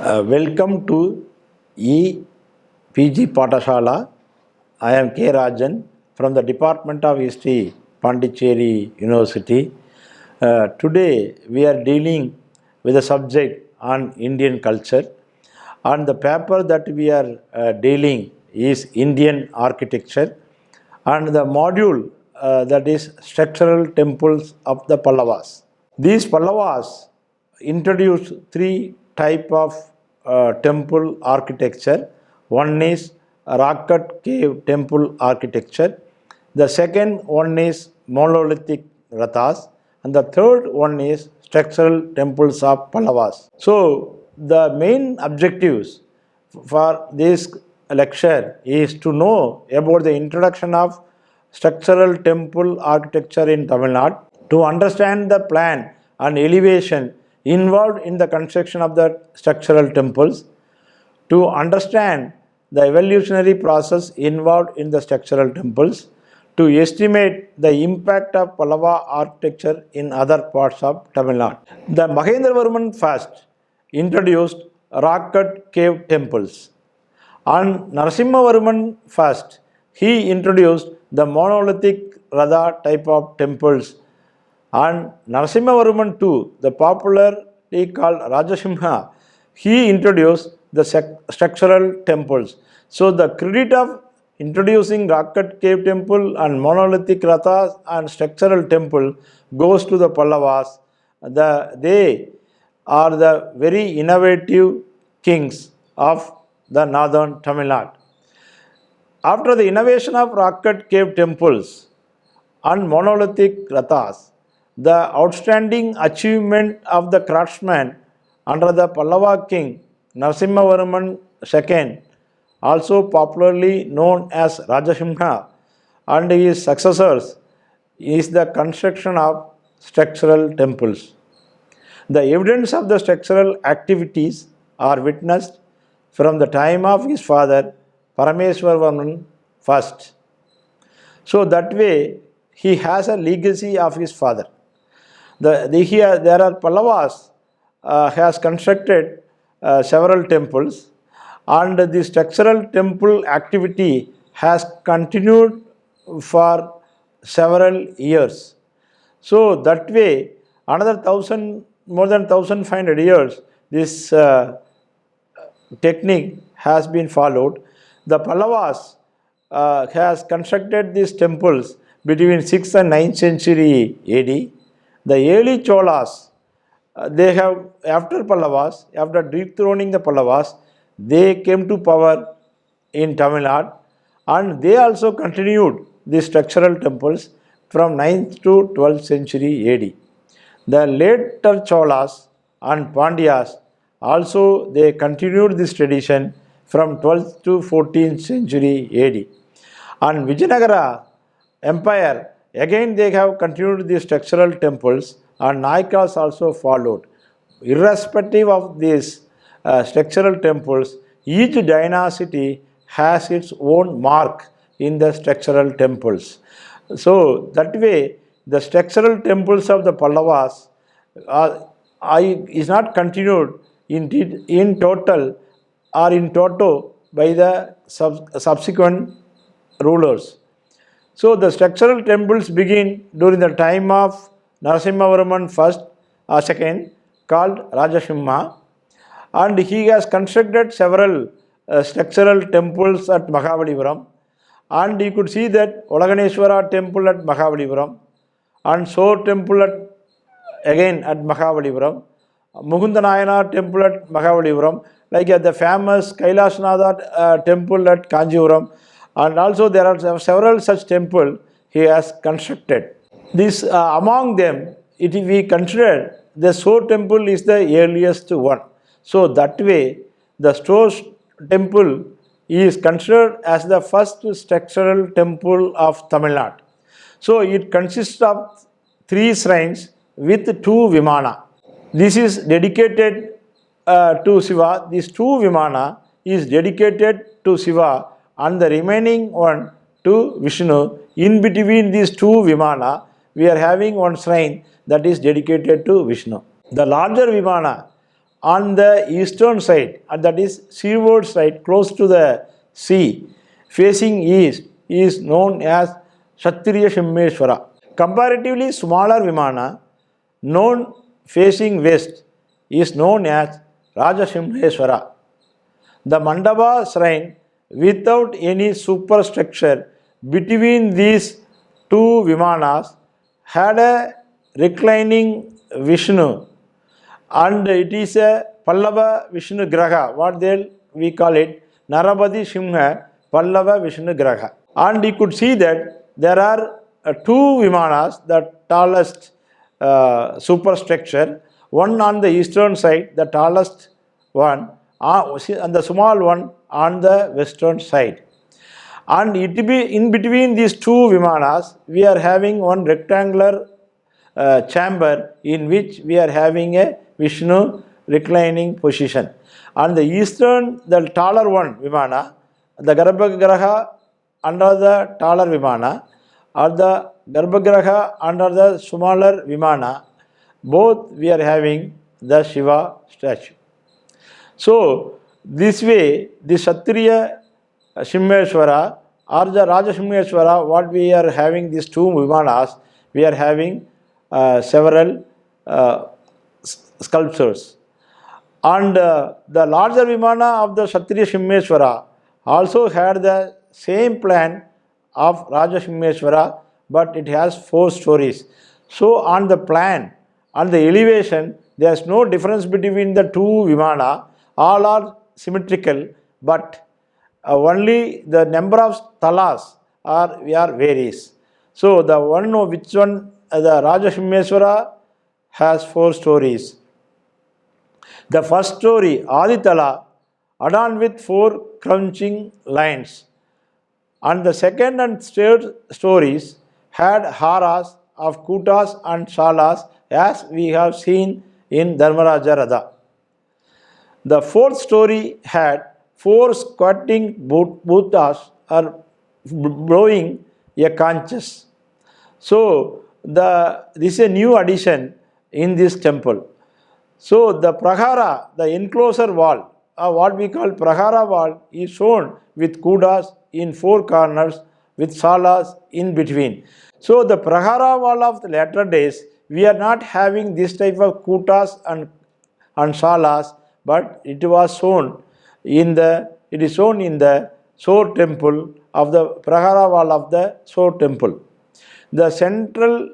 Welcome to EPG Patashala. I am K. Rajan from the Department of History, Pondicherry University. Today we are dealing with a subject on Indian culture, and the paper that we are dealing is Indian architecture, and the module that is structural temples of the Pallavas. These Pallavas introduced three type of temple architecture. One is rock-cut cave temple architecture. The second one is monolithic rathas, and the third one is structural temples of Pallavas. So the main objectives for this lecture is to know about the introduction of structural temple architecture in Tamil Nadu, to understand the plan and elevation involved in the construction of the structural temples, to understand the evolutionary process involved in the structural temples, to estimate the impact of Pallava architecture in other parts of Tamil Nadu. The Mahendravarman first introduced rock-cut cave temples. On Narasimhavarman first, he introduced the monolithic Radha type of temples. And Narasimhavarman II, the popularly called Rajasimha, he introduced the structural temples. So the credit of introducing rock-cut cave temple and monolithic rathas and structural temple goes to the Pallavas. They are the very innovative kings of the northern Tamil Nadu. After the innovation of rock-cut cave temples and monolithic rathas, the outstanding achievement of the craftsman under the Pallava king Narasimhavarman II, also popularly known as Rajasimha, and his successors, is the construction of structural temples. The evidence of the structural activities are witnessed from the time of his father Parameswarvarman I. So that way he has a legacy of his father. There are Pallavas has constructed several temples, and the structural temple activity has continued for several years. So that way, another more than 1,500 years, this technique has been followed. The Pallavas has constructed these temples between 6th and 9th century AD. The early Cholas, they have, after Pallavas, after dethroning the Pallavas, they came to power in Tamil Nadu, and they also continued the structural temples from 9th to 12th century AD. The later Cholas and Pandyas also they continued this tradition from 12th to 14th century AD. And Vijayanagara Empire, again they have continued the structural temples, and Nayakas also followed. Irrespective of these structural temples, each dynasty has its own mark in the structural temples. So that way, the structural temples of the Pallavas is not continued in total or in toto by the subsequent rulers. So the structural temples begin during the time of Narasimhavarman II, called Rajasimha, and he has constructed several structural temples at Mahabalipuram, and you could see that Olaganeshwara temple at Mahabalipuram, and Sor temple again at Mahabalipuram, Mukundanayana temple at Mahabalipuram, like the famous Kailasnatha temple at Kanjipuram, and also there are several such temples he has constructed. This among them, if we consider the Sor temple is the earliest one. So that way, the Sor temple is considered as the first structural temple of Tamil Nadu. So it consists of 3 shrines with 2 Vimana. This is dedicated to Shiva. These 2 Vimana is dedicated to Shiva, and the remaining one to Vishnu. In between these 2 Vimana, we are having one shrine that is dedicated to Vishnu. The larger Vimana on the eastern side, and that is seaward side, close to the sea, facing east, is known as Kshatriya Shimmeshwara. Comparatively smaller Vimana, known facing west, is known as Rajasimheshwara. The Mandapa shrine, without any superstructure between these two Vimanas, had a reclining Vishnu, and it is a Pallava Vishnu Graha, what we call it, Narabadi Simha Pallava Vishnu Graha. And you could see that there are two Vimanas, the tallest superstructure, one on the eastern side, the tallest one, and the small one on the western side. And in between these two Vimanas, we are having one rectangular chamber in which we are having a Vishnu reclining position. On the eastern, the taller one Vimana, the Garbhagriha under the taller Vimana, or the Garbhagriha under the smaller Vimana, both we are having the Shiva statue. So, this way, the Kshatriya Shimmeshwara or the Raja Shimmeshwara, what we are having these two Vimanas, we are having several sculptures. And the larger Vimana of the Kshatriya Shimmeshwara also had the same plan of Raja Shimmeshwara, but it has 4 stories. So on the plan, on the elevation, there is no difference between the two Vimana. All are symmetrical, but only the number of talas varies. So the one, which one, the Raja Shimmeshwara has 4 stories. The first story, Aditala, adorned with 4 crouching lions. And the second and third stories had haras of kutas and shalas, as we have seen in Dharmaraja Radha. The fourth story had 4 squatting Buddhas are blowing a conches. So this is a new addition in this temple. So the prahara, the enclosure wall, what we call prahara wall, is shown with kudas in 4 corners with salas in between. So the prahara wall of the latter days, we are not having this type of kutas and salas, but it is shown in the Sor temple of the prahara wall of the Sor temple. The central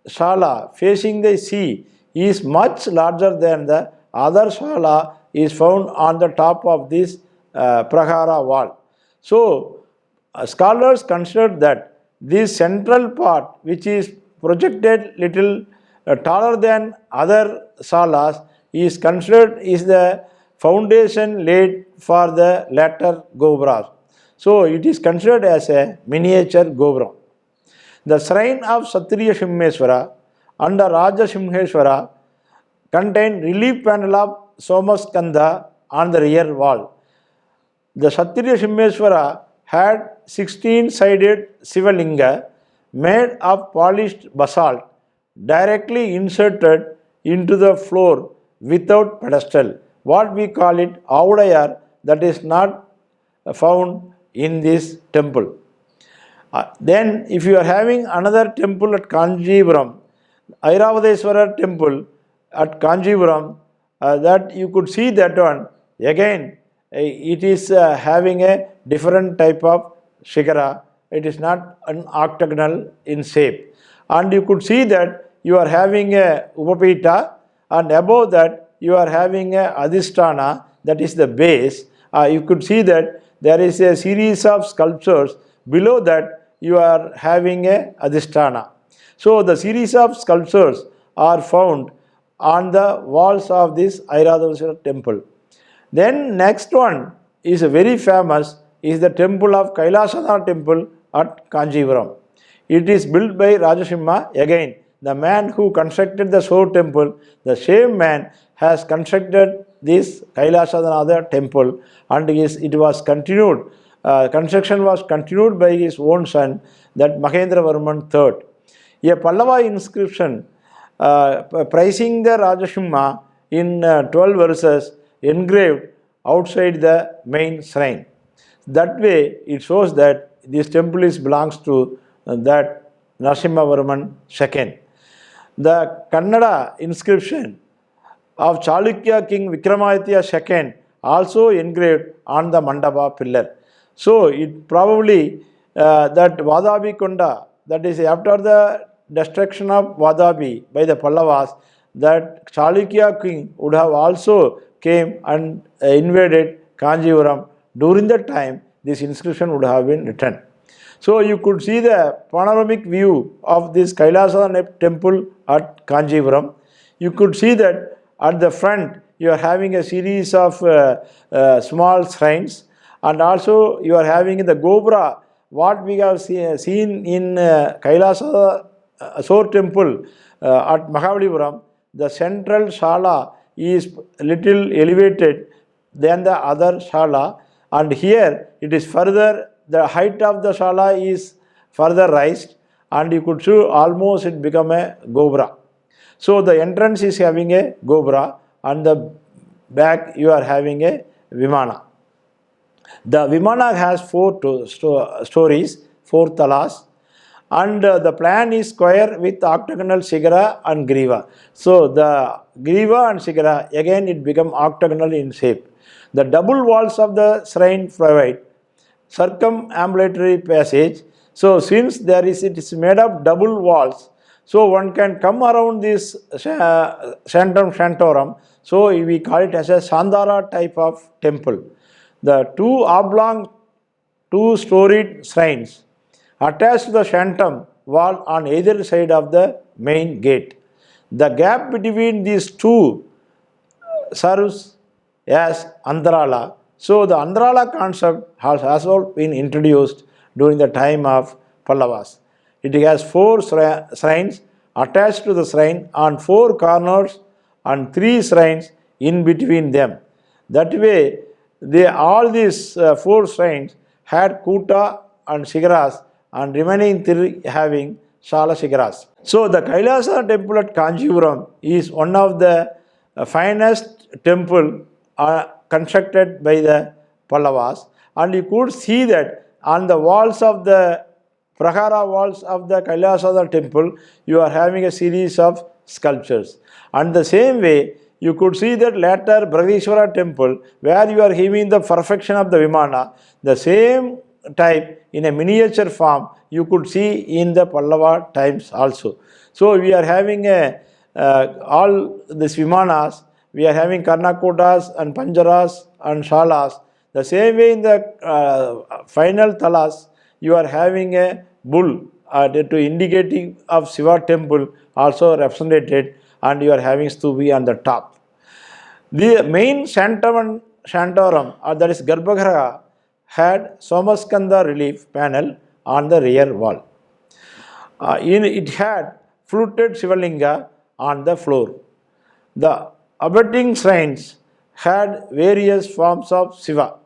sala facing the sea is much larger than the other sala is found on the top of this prahara wall. So scholars consider that this central part, which is projected little taller than other salas, is considered is the foundation laid for the latter gopuras. So it is considered as a miniature gopuram. The shrine of Kshatriya Shimmeshwara under Raja Simheshwara contained relief panel of Somaskanda on the rear wall. The Kshatriya Shimmeshwara had 16-sided Sivalinga made of polished basalt directly inserted into the floor without pedestal. What we call it Avudayar, that is not found in this temple. Then if you are having another temple at Kanjipuram, Airavadeswara temple at Kanjipuram, that you could see that one. Again, it is having a different type of shikara. It is not an octagonal in shape. And you could see that you are having a Upapita, and above that you are having a Adhisthana, that is the base. You could see that there is a series of sculptures. Below that you are having a Adhisthana. So the series of sculptures are found on the walls of this Airavadeswara temple. Then next one is very famous, is the temple of Kailasanath temple at Kanjipuram. It is built by Rajasimha. Again, the man who constructed the Sor temple, the same man has constructed this Kailasanath temple, and it was continued. Construction was continued by his own son, that Mahendravarman III. A Pallava inscription praising the Rajasimha in 12 verses engraved outside the main shrine. That way, it shows that this temple belongs to that Narasimhavarman II. The Kannada inscription of Chalukya King Vikramaditya II also engraved on the Mandapa pillar. So it probably that Vadabi Konda, that is after the destruction of Vadabi by the Pallavas, that Chalukya king would have also came and invaded Kanjipuram. During that time, this inscription would have been written. So you could see the panoramic view of this Kailasa temple at Kanjipuram. You could see that at the front you are having a series of small shrines, and also you are having the Gobra, what we have seen in Kailasa Sore temple at Mahabalipuram. The central shala is little elevated than the other shala, and here it is further, the height of the shala is further raised, and you could see almost it become a Gobra. So the entrance is having a Gobra, and the back you are having a Vimana. The Vimana has four stories, 4 talas, and the plan is square with octagonal Shigara and Griva. So the Griva and Shigara, again it become octagonal in shape. The double walls of the shrine provide circumambulatory passage. So since it is made of double walls, so one can come around this Sanctum Sanctorum. So we call it as a Sandara type of temple. The two oblong, two-storied shrines attached to the sanctum wall on either side of the main gate. The gap between these two serves as Andrala. So the Andrala concept has also been introduced during the time of Pallavas. It has 4 shrines attached to the shrine on 4 corners and 3 shrines in between them. That way, all these 4 shrines had Kuta and Shigaras, and remaining 3 having Shala Shigaras. So the Kailasa temple at Kanjipuram is one of the finest temple constructed by the Pallavas, and you could see that on the walls of the Prahara walls of the Kailasa temple, you are having a series of sculptures. And the same way, you could see that later Brihadishwara temple, where you are having the perfection of the Vimana, the same type in a miniature form you could see in the Pallava times also. So we are having all these Vimanas, we are having Karnakotas and Panjaras and Shalas. The same way in the final talas, you are having a bull to indicating of Shiva temple also represented, and you are having stupi on the top. The main Sanctum Sanctorum, that is Garbhagriha, had Somaskanda relief panel on the rear wall. It had fluted Shivalinga on the floor. The abutting shrines had various forms of Shiva.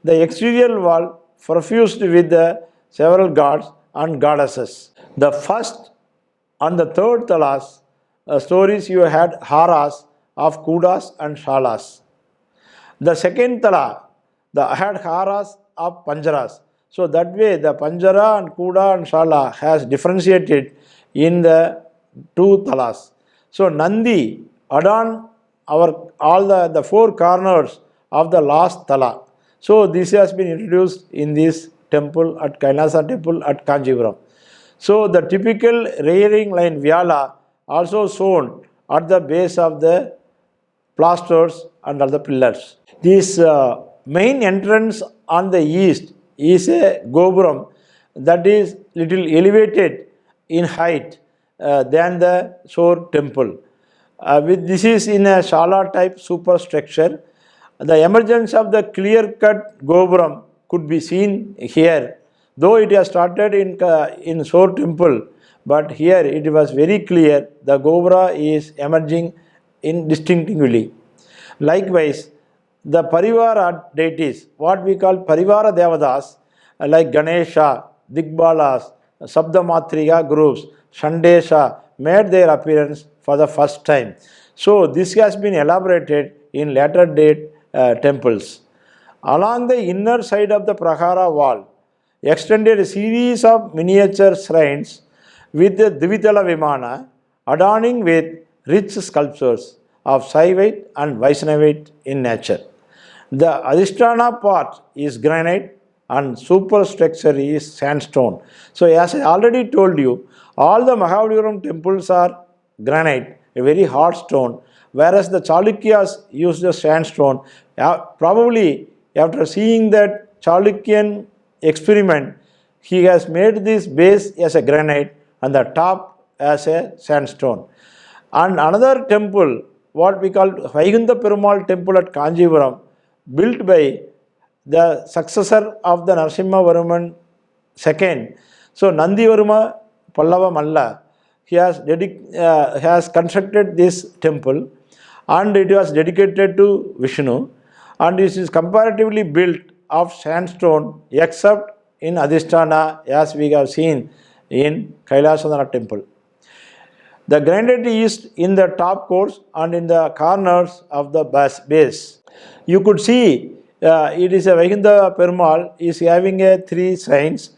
The exterior wall perfused with the several gods and goddesses. The first and the third talas stories you had haras of Kudas and Shalas. The second tala had haras of Panjaras. So that way the Panjara and Kuda and Shala has differentiated in the 2 talas. So Nandi adorn all the 4 corners of the last tala. So this has been introduced in this temple at Kailasa temple at Kanjipuram. So the typical rearing line Vyala also shown at the base of the plasters and the pillars. This main entrance on the east is a Gopuram that is little elevated in height than the Sore temple. This is in a Shala type superstructure. The emergence of the clear-cut Gopuram could be seen here, though it has started in Sore temple, but here it was very clear the Gopura is emerging indistinctly. Likewise, the Parivara deities, what we call Parivara Devadas, like Ganesha, Digbalas, Sabdamatriga groups, Shandesha, made their appearance for the first time. So this has been elaborated in later date temples. Along the inner side of the Prahara wall, extended a series of miniature shrines with the Divitala Vimana adorning with rich sculptures of Saivite and Vaishnavite in nature. The Adhisthana part is granite and superstructure is sandstone. So as I already told you, all the Mahabalipuram temples are granite, a very hard stone, whereas the Chalukyas used the sandstone. Probably after seeing that Chalukyan experiment, he has made this base as a granite and the top as a sandstone. And another temple, what we call Vaikunta Perumal temple at Kanjipuram, built by the successor of the Narasimhavarman II. So Nandivarma Pallava Malla, he has constructed this temple and it was dedicated to Vishnu, and this is comparatively built of sandstone except in Adhisthana, as we have seen in Kailasanath temple. The granite is in the top course and in the corners of the base. You could see it is a Vaikunta Perumal is having a 3 shrines,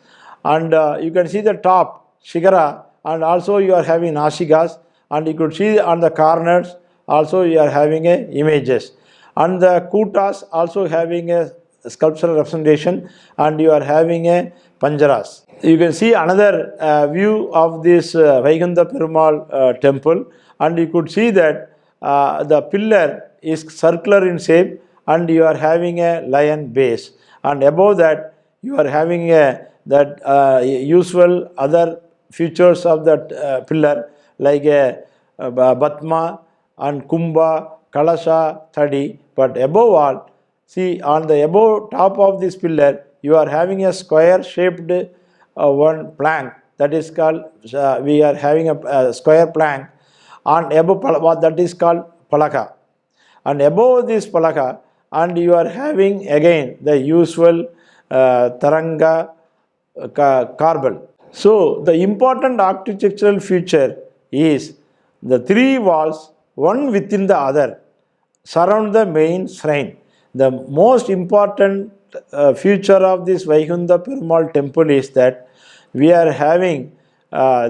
and you can see the top Shigara, and also you are having Nashigas, and you could see on the corners also you are having images, and the Kutas also having a sculptural representation, and you are having a Panjaras. You can see another view of this Vaikunta Perumal temple, and you could see that the pillar is circular in shape and you are having a lion base, and above that you are having that usual other features of that pillar like a Batma and Kumbha, Kalasha, Thadi, but above all, see on the above top of this pillar you are having a square shaped one plank, that is called, we are having a square plank, and above what that is called Palaka, and above this Palaka, and you are having again the usual Taranga Karbal. So the important architectural feature is the 3 walls, one within the other, surround the main shrine. The most important feature of this Vaikunta Perumal temple is that we are having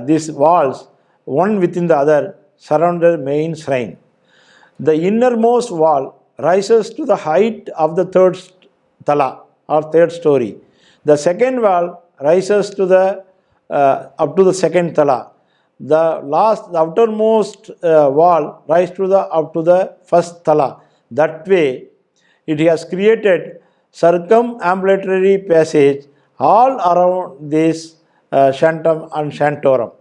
these walls, one within the other, surround the main shrine. The innermost wall rises to the height of the 3rd tala or 3rd story. The second wall rises to the up to the 2nd tala. The outermost wall rises to the up to the 1st tala. That way, it has created circumambulatory passage all around this Shantam and Shantoram.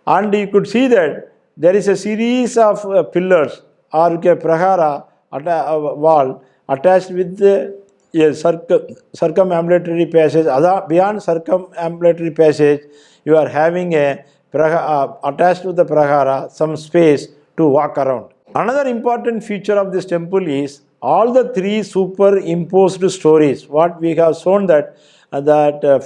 And you could see that there is a series of pillars or a prahara wall attached with a circumambulatory passage. Beyond circumambulatory passage, you are having a attached to the prahara some space to walk around. Another important feature of this temple is all the 3 superimposed stories. What we have shown that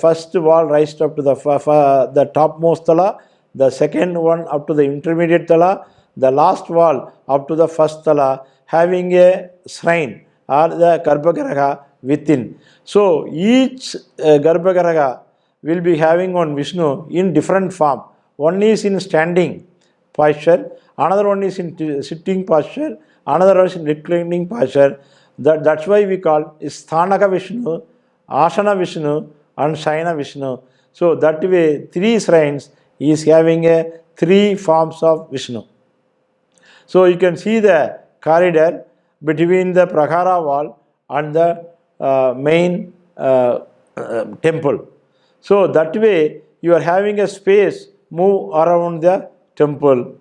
first wall rises up to the topmost tala, the second one up to the intermediate tala, the last wall up to the 1st tala, having a shrine or the Garbhagriha within. So each Garbhagriha will be having on Vishnu in different form. One is in standing posture, another one is in sitting posture, another one is in reclining posture. That's why we call Sthanaka Vishnu, Asana Vishnu and Shayana Vishnu. So that way 3 shrines is having 3 forms of Vishnu. So you can see the corridor between the Prahara wall and the main temple. So that way you are having a space move around the temple.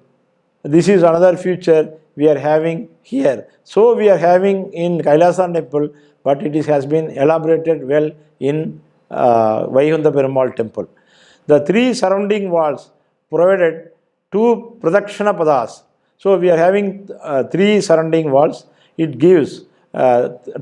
This is another feature we are having here. So we are having in Kailasan temple, but it has been elaborated well in Vaikunta Perumal temple. The 3 surrounding walls provided 2 Pradakshina Padas. So we are having 3 surrounding walls. It gives 2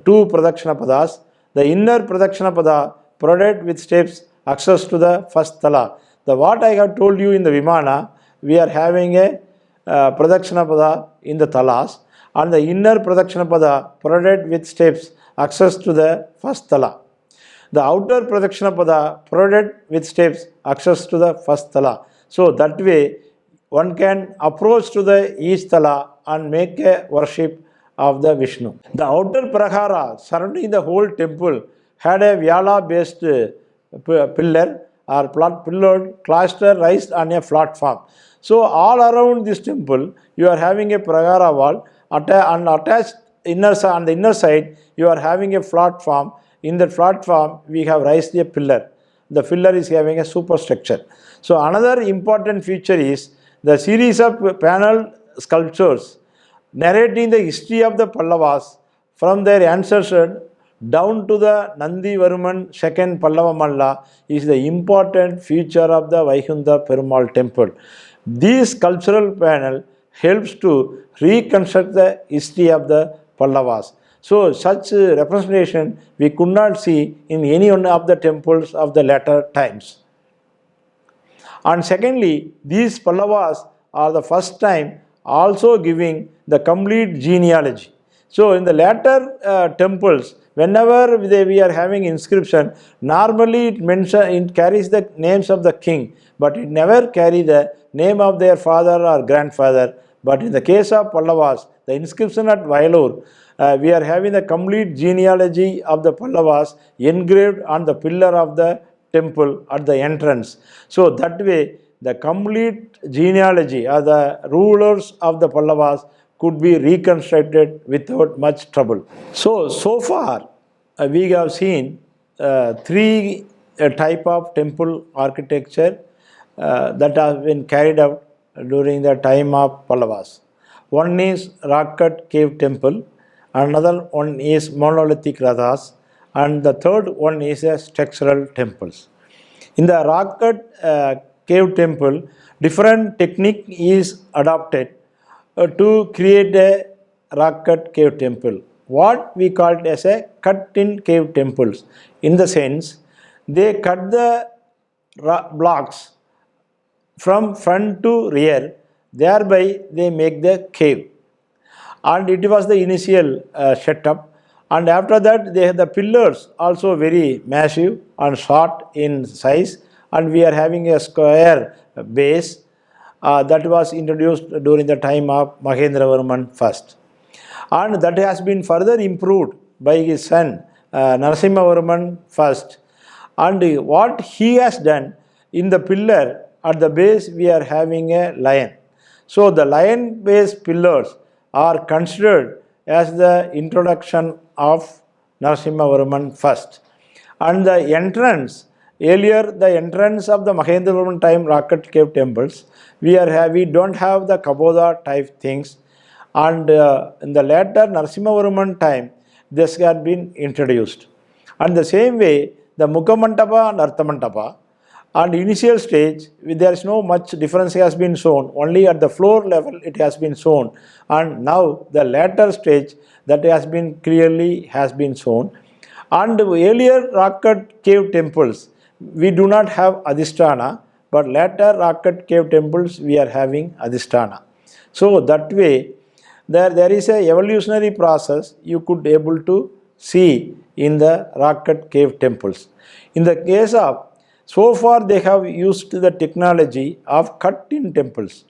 Pradakshina Padas. The inner Pradakshina Pada provided with steps access to the 1st tala. The what I have told you in the Vimana, we are having a Pradakshinapada in the Talas, and the inner Pradakshinapada provided with steps access to the first Tala. The outer Pradakshinapada provided with steps access to the first Tala. So that way one can approach to the each Tala and make a worship of the Vishnu. The outer Prahara surrounding the whole temple had a Vyala based pillar or pillared cluster raised on a platform. So all around this temple you are having a Prahara wall and attached on the inner side you are having a platform. In the platform we have raised a pillar. The pillar is having a superstructure. So another important feature is the series of panel sculptures narrating the history of the Pallavas from their ancestors down to the Nandi Varman II Pallava Malla is the important feature of the Vaikunta Perumal temple. This sculptural panel helps to reconstruct the history of the Pallavas. So such representation we could not see in any one of the temples of the latter times. And secondly, these Pallavas are the first time also giving the complete genealogy. So in the latter temples, whenever we are having inscription, normally it carries the names of the king, but it never carry the name of their father or grandfather. But in the case of Pallavas, the inscription at Vayalur, we are having the complete genealogy of the Pallavas engraved on the pillar of the temple at the entrance. So that way the complete genealogy or the rulers of the Pallavas could be reconstructed without much trouble. So far we have seen three type of temple architecture that have been carried out during the time of Pallavas. One is rock-cut cave temple, another one is monolithic rathas, and the third one is a structural temples. In the rock-cut cave temple, different technique is adopted to create a rock-cut cave temple. What we call it as a cut-in cave temples. In the sense, they cut the blocks from front to rear, thereby they make the cave. And it was the initial setup. And after that, the pillars also very massive and short in size, and we are having a square base that was introduced during the time of Mahendravarman I. And that has been further improved by his son Narasimhavarman I. And what he has done, in the pillar at the base we are having a lion. So the lion based pillars are considered as the introduction of Narasimhavarman I. And the entrance, earlier the entrance of the Mahendravarman time rock-cut cave temples, we don't have the kaboda type things, and in the later Narasimhavarman time this had been introduced. And the same way the Mukhamantapa and Arthamantapa, and initial stage there is no much difference has been shown, only at the floor level it has been shown, and now the later stage that has been clearly has been shown. And earlier rock-cut cave temples we do not have Adhisthana, but later rock-cut cave temples we are having Adhisthana. So that way there is a evolutionary process you could able to see in the rock-cut cave temples. In the case of, so far they have used the technology of cut-in temples.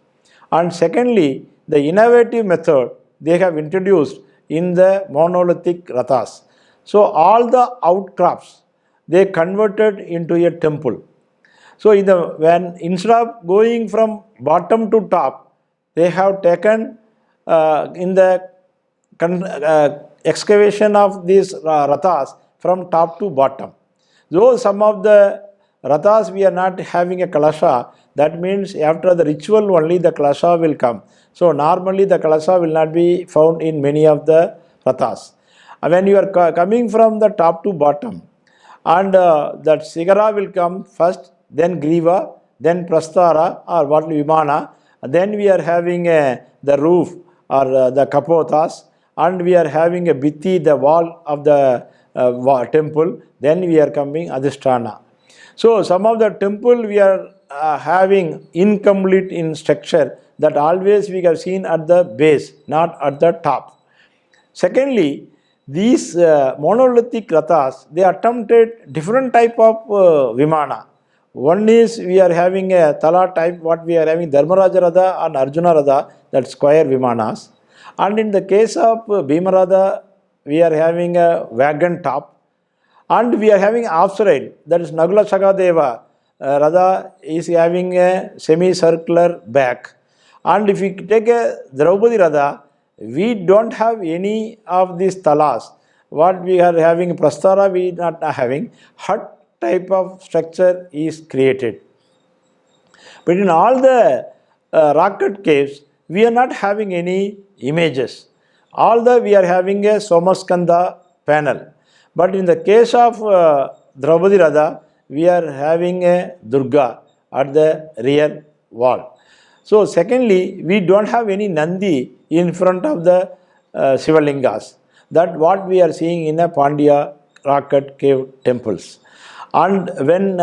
And secondly, the innovative method they have introduced in the monolithic rathas. So all the outcrops they converted into a temple. So instead of going from bottom to top, they have taken in the excavation of these rathas from top to bottom. Though some of the rathas we are not having a kalasha, that means after the ritual only the kalasha will come. So normally the kalasha will not be found in many of the rathas. When you are coming from the top to bottom, and that sigara will come first, then griva, then prastara or what vimana, then we are having the roof or the kapotas, and we are having a bitti, the wall of the temple, then we are coming Adhisthana. So some of the temple we are having incomplete in structure, that always we have seen at the base, not at the top. Secondly, these monolithic rathas, they attempted different type of vimana. One is we are having a tala type, what we are having Dharmaraja Ratha and Arjuna Ratha, that square vimanas. And in the case of Bhima Ratha, we are having a wagon top. And we are having offside, that is Nagula Sakadeva Radha is having a semicircular back. And if we take a Draupadi Radha, we don't have any of these talas. What we are having, Prastara, we are not having. Hut type of structure is created. But in all the rocket caves, we are not having any images. Although we are having a Somaskanda panel. But in the case of Draupadi Radha, we are having a Durga at the rear wall. So secondly, we don't have any Nandi in front of the Shivalingas. That what we are seeing in a Pandya rocket cave temples. And when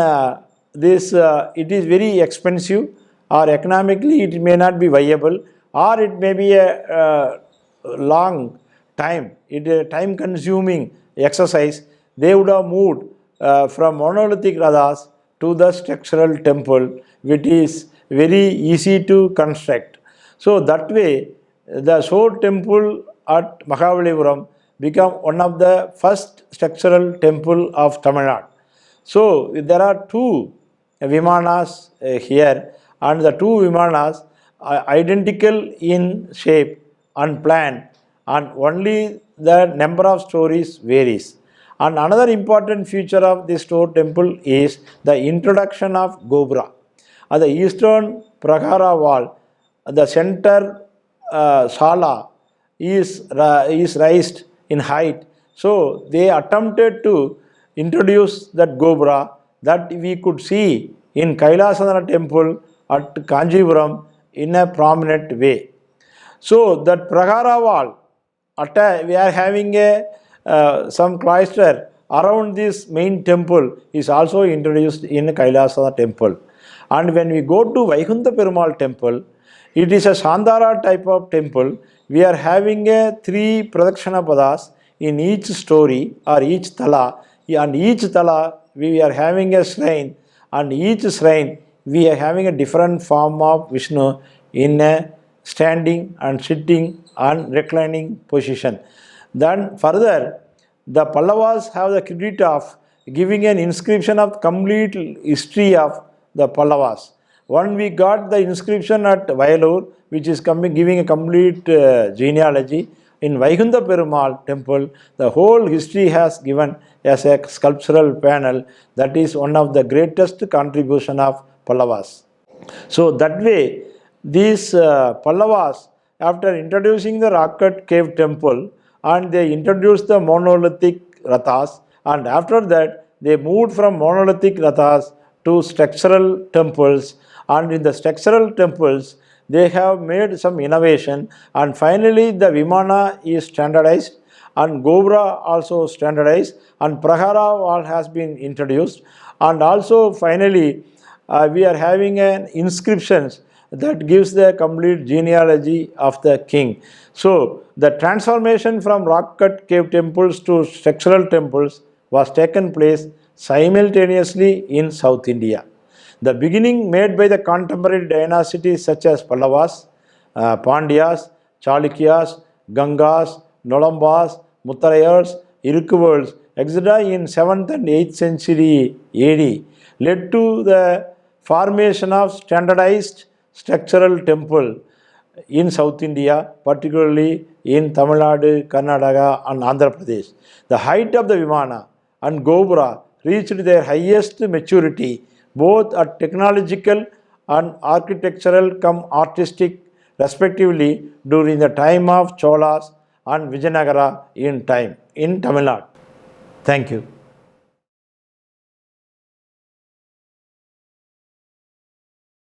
it is very expensive, or economically it may not be viable, or it may be a long time, it is a time consuming exercise, they would have moved from monolithic rathas to the structural temple, which is very easy to construct. So that way, the Shore temple at Mahabalipuram became one of the first structural temple of Tamil Nadu. So there are two vimanas here, and the two vimanas are identical in shape and plan, and only the number of stories varies. And another important feature of this Shore temple is the introduction of Gobra. At the eastern Prahara wall, the center Sala is raised in height. So they attempted to introduce that Gobra that we could see in Kailasana temple at Kanjipuram in a prominent way. So that Prahara wall, we are having some cloister around this main temple is also introduced in Kailasana temple. And when we go to Vaikuntha Perumal temple, it is a Sandara type of temple. We are having 3 Pradakshana Padas in each story or each tala. And each tala we are having a shrine, and each shrine we are having a different form of Vishnu in a standing and sitting and reclining position. Then further, the Pallavas have the credit of giving an inscription of complete history of the Pallavas. One, we got the inscription at Vayalur, which is giving a complete genealogy. In Vaikuntha Perumal temple, the whole history has given as a sculptural panel. That is one of the greatest contribution of Pallavas. So that way, these Pallavas, after introducing the rocket cave temple, and they introduced the monolithic rathas, and after that they moved from monolithic rathas to structural temples, and in the structural temples they have made some innovation, and finally the Vimana is standardized, and Gobra also standardized, and Prahara wall has been introduced, and also finally we are having an inscriptions that gives the complete genealogy of the king. So the transformation from rock-cut cave temples to structural temples was taken place simultaneously in South India. The beginning made by the contemporary dynasties such as Pallavas, Pandyas, Chalukyas, Gangas, Nolambas, Muttarayars, Irukuvals, etc. in 7th and 8th century AD led to the formation of standardized structural temple in South India, particularly in Tamil Nadu, Karnataka and Andhra Pradesh. The height of the Vimana and Gobra reached their highest maturity both at technological and architectural cum artistic respectively during the time of Cholas and Vijayanagara in Tamil Nadu. Thank you.